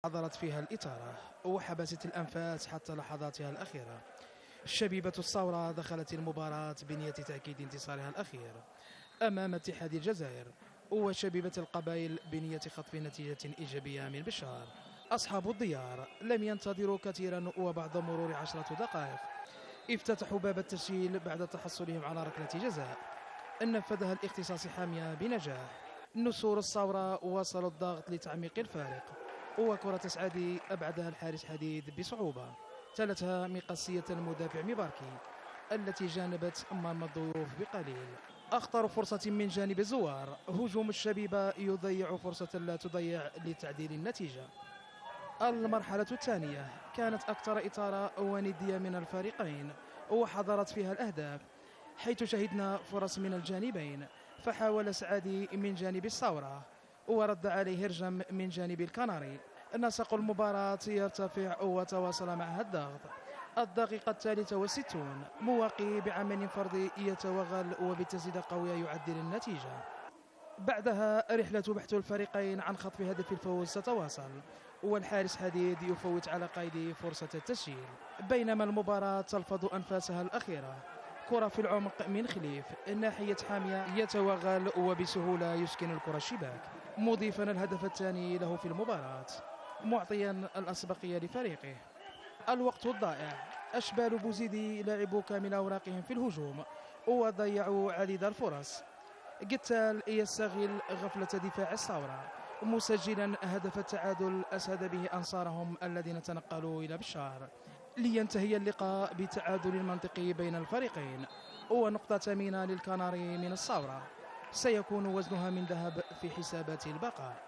حضرت فيها الإثارة وحبست الأنفاس حتى لحظاتها الأخيرة. شبيبة الثورة دخلت المباراة بنية تأكيد انتصارها الأخير أمام اتحاد الجزائر، وشبيبة القبائل بنية خطف نتيجة إيجابية من بشار. أصحاب الديار لم ينتظروا كثيرا، وبعد مرور 10 دقائق افتتحوا باب التسجيل بعد تحصلهم على ركلة جزاء نفذها الاختصاصي حامية بنجاح. نسور الثورة واصلوا الضغط لتعميق الفارق، وكرة سعادي أبعدها الحارس حديد بصعوبة، تلتها مقصية المدافع مباركي التي جانبت أمام الضيوف بقليل. أخطر فرصة من جانب الزوار، هجوم الشبيبة يضيع فرصة لا تضيع لتعديل النتيجة. المرحلة الثانية كانت أكثر إثارة وندية من الفريقين، وحضرت فيها الأهداف، حيث شهدنا فرص من الجانبين. فحاول سعادي من جانب الثورة ورد عليه هرجم من جانب الكناري. نسق المباراة يرتفع وتواصل معها الضغط. الدقيقة 63 مواقي بعمل فردي يتوغل وبتسديدة قوية يعدل النتيجة. بعدها رحلة بحث الفريقين عن خطف هدف الفوز تتواصل، والحارس حديد يفوت على قيد فرصة التسجيل، بينما المباراة تلفظ أنفاسها الأخيرة. كرة في العمق من خليف ناحية حامية يتوغل وبسهولة يسكن الكرة الشباك، مضيفا الهدف الثاني له في المباراة، معطيا الأسبقية لفريقه. الوقت الضائع، أشبال بوزيدي لعبوا كامل أوراقهم في الهجوم وضيعوا عديد الفرص. قتال يستغل غفلة دفاع الثورة مسجلا هدف التعادل أسعد به أنصارهم الذين تنقلوا إلى بشار، لينتهي اللقاء بتعادل منطقي بين الفريقين ونقطة ثمينة للكناري من الثورة سيكون وزنها من ذهب في حسابات البقاء.